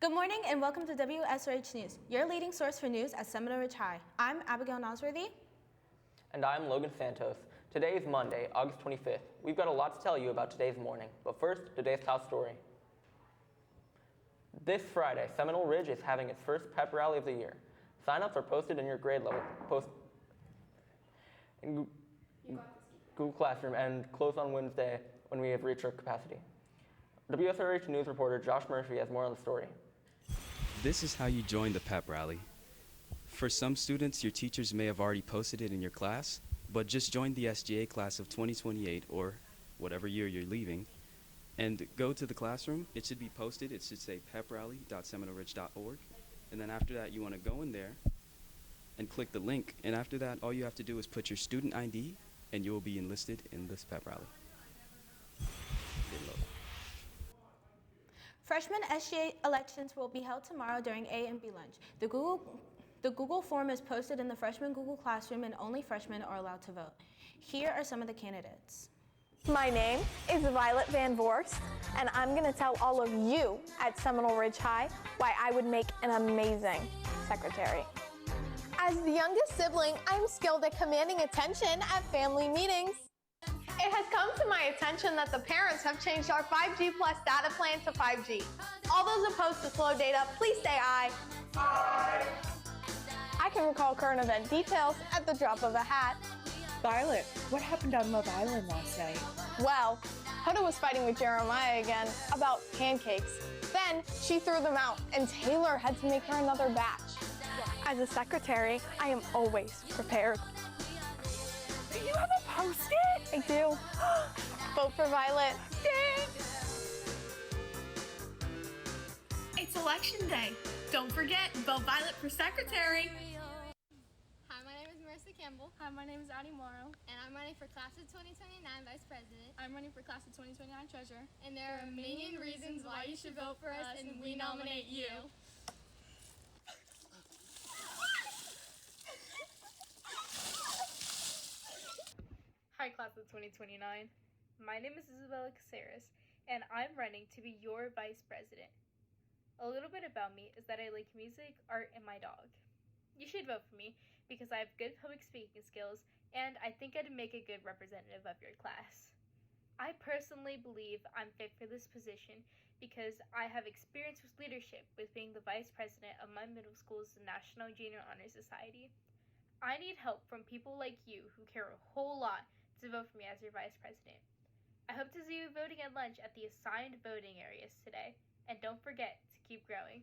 Good morning and welcome to Wsrh News, your leading source for news at Seminole Ridge High. I'm Abigail Wsrh. And I'm Logan Santos. Today is Monday, August 25th. We've got a lot to tell you about today's morning, but first, today's top story. This Friday, Seminole Ridge is having its first pep rally of the year. Sign-ups are posted in your grade level in Google Classroom and close on Wednesday when we have reached our capacity. Wsrh News reporter Josh Murphy has more on the story. This is how you join the pep rally. For some students, your teachers may have already posted it in your class, but just join the SGA class of 2028 or whatever year you're leaving, and go to the classroom. It should be posted. It should say peprally.seminoleridge.org, and then after that, you want to go in there and click the link, and after that, all you have to do is put your student ID, and you will be enlisted in this pep rally. Freshman SGA elections will be held tomorrow during A and B lunch. The Google form is posted in the freshman Google Classroom and only freshmen are allowed to vote. Here are some of the candidates. My name is Violet Van Vorst, and I'm going to tell all of you at Seminole Ridge High why I would make an amazing secretary. As the youngest sibling, I'm skilled at commanding attention at family meetings. It has come to my attention that the parents have changed our 5G plus data plan to 5G. All those opposed to slow data, please say aye. Aye. I can recall current event details at the drop of a hat. Violet, what happened on Love Island last night? Well, Huda was fighting with Jeremiah again about pancakes. Then she threw them out and Taylor had to make her another batch. As a secretary, I am always prepared. Do you have a Post-it? I do. Vote for Violet. Dang! It's election day. Don't forget, vote Violet for secretary. Hi, my name is Marissa Campbell. Hi, my name is Addie Morrow. And I'm running for Class of 2029 Vice President. I'm running for Class of 2029 Treasurer. And there are a million reasons why you should vote for us, and we nominate you. Hi, Class of 2029. My name is Isabella Caceres, and I'm running to be your Vice President. A little bit about me is that I like music, art, and my dog. You should vote for me because I have good public speaking skills, and I think I'd make a good representative of your class. I personally believe I'm fit for this position because I have experience with leadership with being the Vice President of my middle school's National Junior Honor Society. I need help from people like you who care a whole lot to vote for me as your Vice President. I hope to see you voting at lunch at the assigned voting areas today, and don't forget to keep growing.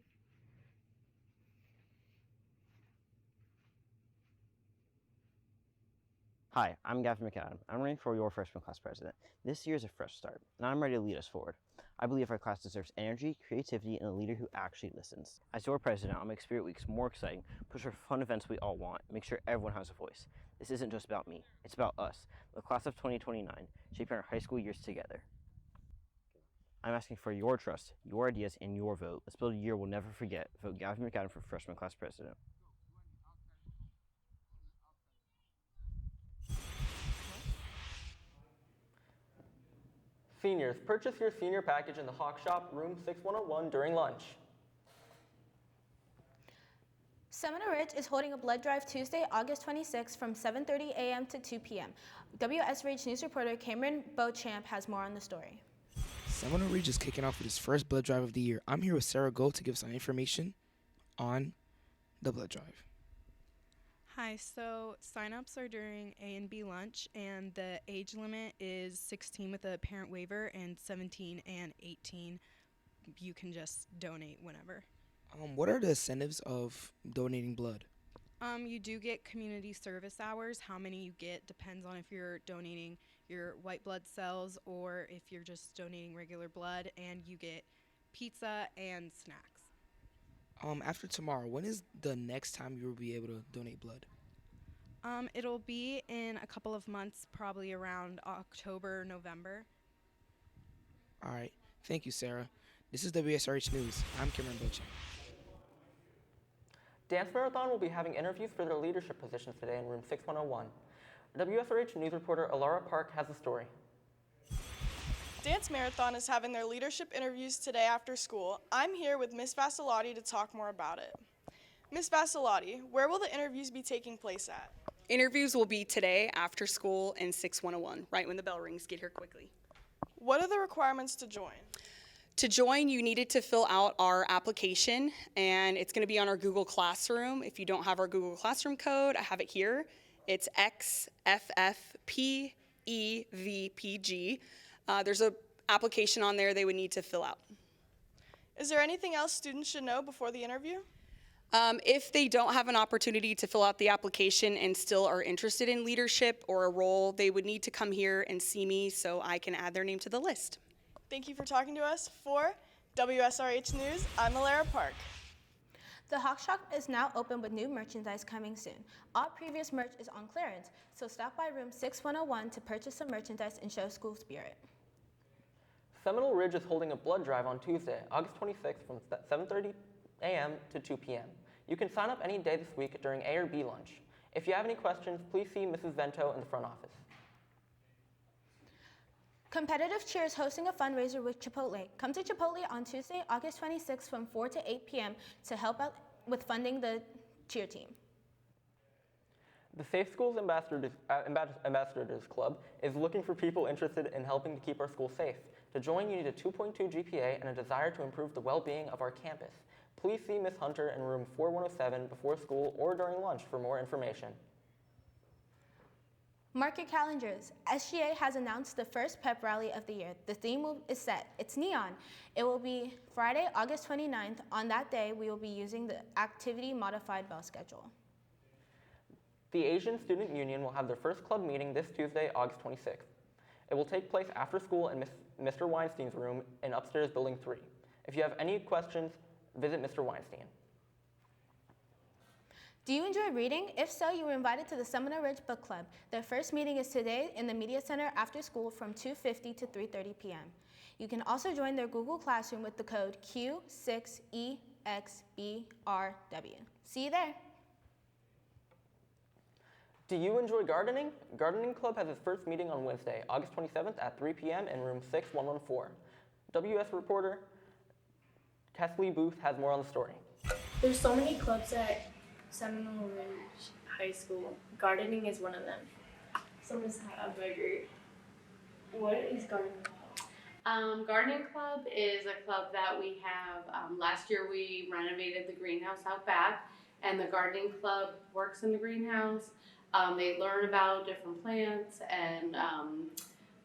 Hi, I'm Gavin McAdam. I'm running for your freshman class president. This year is a fresh start, and I'm ready to lead us forward. I believe our class deserves energy, creativity, and a leader who actually listens. As your president, I'll make Spirit Weeks more exciting, push for fun events we all want, and make sure everyone has a voice. This isn't just about me, it's about us, the class of 2029, shaping our high school years together. I'm asking for your trust, your ideas, and your vote. Let's build a year we'll never forget. Vote Gavin McAdam for freshman class president. Seniors, purchase your senior package in the Hawk Shop, room 6101 during lunch. Seminole Ridge is holding a blood drive Tuesday, August 26th from 7:30 a.m. to 2 p.m. Wsrh News reporter Cameron Beauchamp has more on the story. Seminole Ridge is kicking off with its first blood drive of the year. I'm here with Sarah Gold to give some information on the blood drive. Hi, so sign-ups are during A and B lunch, and the age limit is 16 with a parent waiver, and 17 and 18, you can just donate whenever. What are the incentives of donating blood? You do get community service hours. How many you get depends on if you're donating your white blood cells or if you're just donating regular blood, and you get pizza and snacks. After tomorrow, when is the next time you will be able to donate blood? It'll be in a couple of months, probably around October, November. All right. Thank you, Sarah. This is Wsrh News. I'm Cameron Beauchamp. Dance Marathon will be having interviews for their leadership positions today in room 6101. Wsrh News reporter Alara Park has the story. Dance Marathon is having their leadership interviews today after school. I'm here with Miss Vassilotti to talk more about it. Miss Vassilotti, where will the interviews be taking place at? Interviews will be today after school in 6101, right when the bell rings. Get here quickly. What are the requirements to join? To join, you needed to fill out our application, and it's going to be on our Google Classroom. If you don't have our Google Classroom code, I have it here. It's XFFPEVPG. There's an application on there they would need to fill out. Is there anything else students should know before the interview? If they don't have an opportunity to fill out the application and still are interested in leadership or a role, they would need to come here and see me so I can add their name to the list. Thank you for talking to us. For WSRH News, I'm Alara Park. The Hawk Shop is now open with new merchandise coming soon. All previous merch is on clearance, so stop by room 6101 to purchase some merchandise and show school spirit. Seminole Ridge is holding a blood drive on Tuesday, August 26th from 7:30 a.m. to 2 p.m. You can sign up any day this week during A or B lunch. If you have any questions, please see Mrs. Vento in the front office. Competitive Cheer is hosting a fundraiser with Chipotle. Come to Chipotle on Tuesday, August 26th from 4 to 8 p.m. to help out with funding the cheer team. The Safe Schools Ambassadors Club is looking for people interested in helping to keep our school safe. To join, you need a 2.2 GPA and a desire to improve the well-being of our campus. Please see Ms. Hunter in room 4107 before school or during lunch for more information. Mark your calendars. SGA has announced the first pep rally of the year. The theme is set. It's neon. It will be Friday, August 29th. On that day, we will be using the activity modified bell schedule. The Asian Student Union will have their first club meeting this Tuesday, August 26th. It will take place after school in Mr. Weinstein's room in upstairs building 3. If you have any questions, visit Mr. Weinstein. Do you enjoy reading? If so, you are invited to the Seminole Ridge Book Club. Their first meeting is today in the Media Center after school from 2:50 to 3:30 p.m. You can also join their Google Classroom with the code Q6EXBRW. See you there. Do you enjoy gardening? Gardening Club has its first meeting on Wednesday, August 27th at 3 p.m. in room 6114. WS reporter Kesley Booth has more on the story. There's so many clubs at Seminole Ridge High School. Gardening is one of them. So Ms. Hadberger, what is gardening club? Gardening Club is a club that we have. Last year we renovated the greenhouse out back, and the gardening club works in the greenhouse. They learn about different plants, and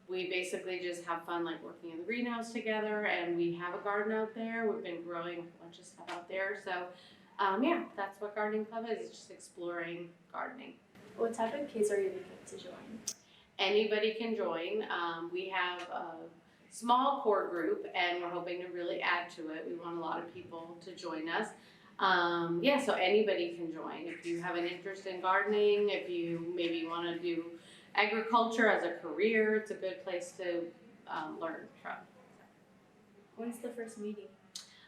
we basically just have fun like working in the greenhouse together, and we have a garden out there. We've been growing a bunch of stuff out there, so yeah, that's what Gardening Club is. It's just exploring gardening. What type of kids are you looking to join? Anybody can join. We have a small core group, and we're hoping to really add to it. We want a lot of people to join us. Yeah, so anybody can join. If you have an interest in gardening, if you maybe want to do agriculture as a career, it's a good place to learn from. When's the first meeting?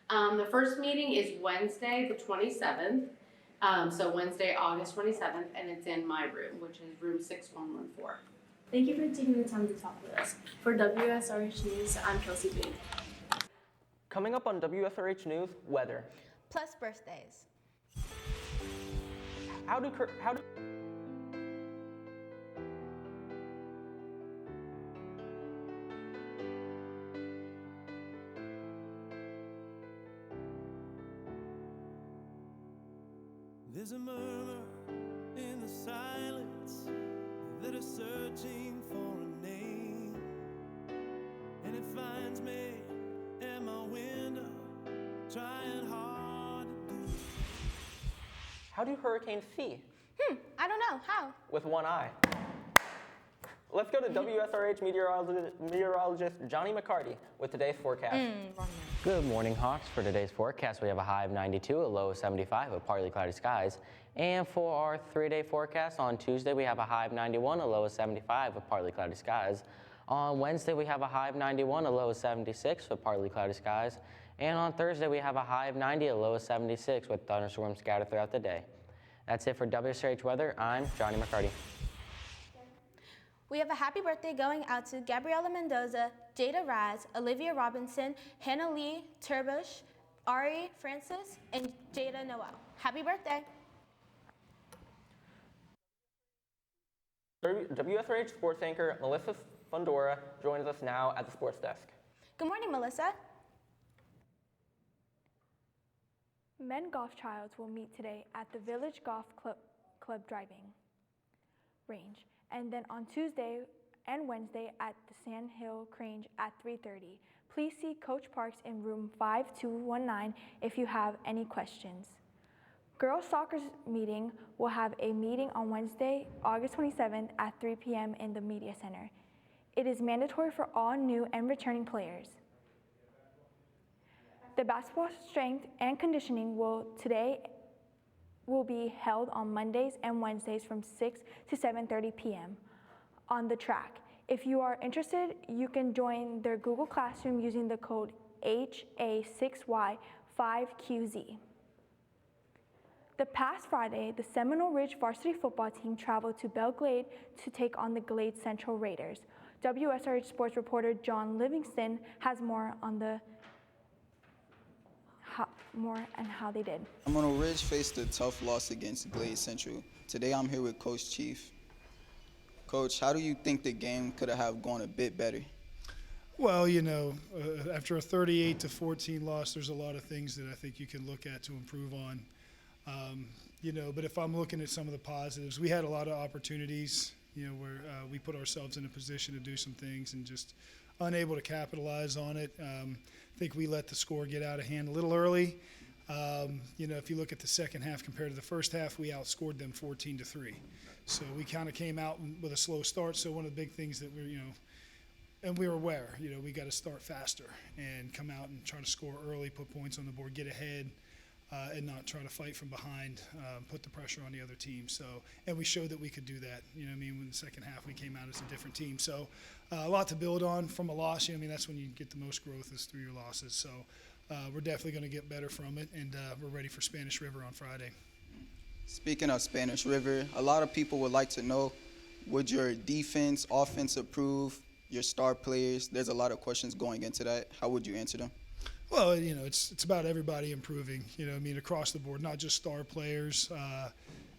The first meeting is Wednesday, the 27th. So Wednesday, August 27th, and it's in my room, which is room 6114. Thank you for taking the time to talk with us. For WSRH News, I'm Kelsey Booth. Coming up on WSRH News, weather. Plus birthdays. How do There's a murmur in the silence that is searching for a name, and it finds me at my window, trying hard to do. How do hurricanes see? I don't know. How? With one eye. Let's go to WSRH meteorologist Johnny McCarty with today's forecast. Good morning, Hawks. For today's forecast, we have a high of 92, a low of 75 with partly cloudy skies. And for our 3-day forecast, on Tuesday, we have a high of 91, a low of 75 with partly cloudy skies. On Wednesday, we have a high of 91, a low of 76 with partly cloudy skies. And on Thursday, we have a high of 90, a low of 76 with thunderstorms scattered throughout the day. That's it for WSRH Weather. I'm Johnny McCarty. We have a happy birthday going out to Gabriela Mendoza, Jada Raz, Olivia Robinson, Hannah Lee Turbush, Ari Francis, and Jada Noel. Happy birthday! WSRH sports anchor Melissa Fundora joins us now at the sports desk. Good morning, Melissa. Men golf trials will meet today at the Village Golf Club driving range, and then on Tuesday and Wednesday at the Sand Hill Grange at 3:30. Please see Coach Parks in room 5219 if you have any questions. Girls soccer meeting will have a meeting on Wednesday, August 27th at 3 p.m. in the Media Center. It is mandatory for all new and returning players. The basketball strength and conditioning will be held on Mondays and Wednesdays from 6 to 7:30 p.m. on the track. If you are interested, you can join their Google Classroom using the code HA6Y5QZ. The past Friday, the Seminole Ridge varsity football team traveled to Belle Glade to take on the Glade Central Raiders. WSRH sports reporter John Livingston has more on how they did. Seminole Ridge faced a tough loss against Glade Central. Today I'm here with Coach Chief. Coach, how do you think the game could have gone a bit better? Well, you know, after a 38-14 loss, there's a lot of things that I think you can look at to improve on. You know, but if I'm looking at some of the positives, we had a lot of opportunities, you know, where we put ourselves in a position to do some things and just unable to capitalize on it. I think we let the score get out of hand a little early. You know, if you look at the second half compared to the first half, we outscored them 14-3. So we kind of came out with a slow start. So one of the big things that we're, you know, and we were aware, you know, we got to start faster and come out and try to score early, put points on the board, get ahead, and not try to fight from behind, put the pressure on the other team. So, and we showed that we could do that. You know what I mean? When the second half we came out as a different team. So a lot to build on from a loss. You know what I mean? That's when you get the most growth is through your losses. So we're definitely going to get better from it, and we're ready for Spanish River on Friday. Speaking of Spanish River, a lot of people would like to know, would your defense, offense improve, your star players? There's a lot of questions going into that. How would you answer them? Well, you know, it's about everybody improving, you know what I mean, across the board, not just star players.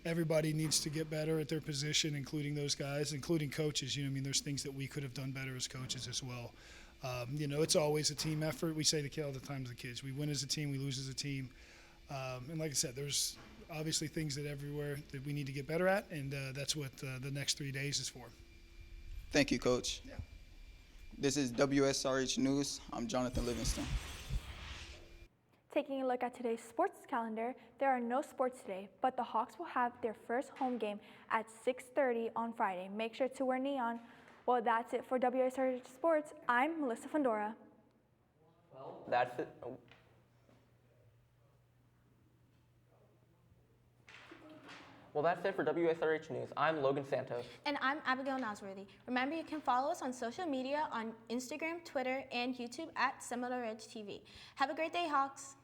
Everybody needs to get better at their position, including those guys, including coaches. You know what I mean, there's things that we could have done better as coaches as well. You know, it's always a team effort. We say all the time to the kids, we win as a team, we lose as a team. And like I said, there's obviously things that everywhere that we need to get better at, and that's what the next 3 days is for. Thank you, Coach. Yeah. This is WSRH News. I'm Jonathan Livingston. Taking a look at today's sports calendar, there are no sports today, but the Hawks will have their first home game at 6:30 on Friday. Make sure to wear neon. Well, that's it for WSRH Sports. I'm Melissa Fundora. Well, that's it. Oh. Well, that's it for WSRH News. I'm Logan Santos. And I'm Abigail Nosworthy. Remember, you can follow us on social media on Instagram, Twitter, and YouTube at Seminole Ridge TV. Have a great day, Hawks.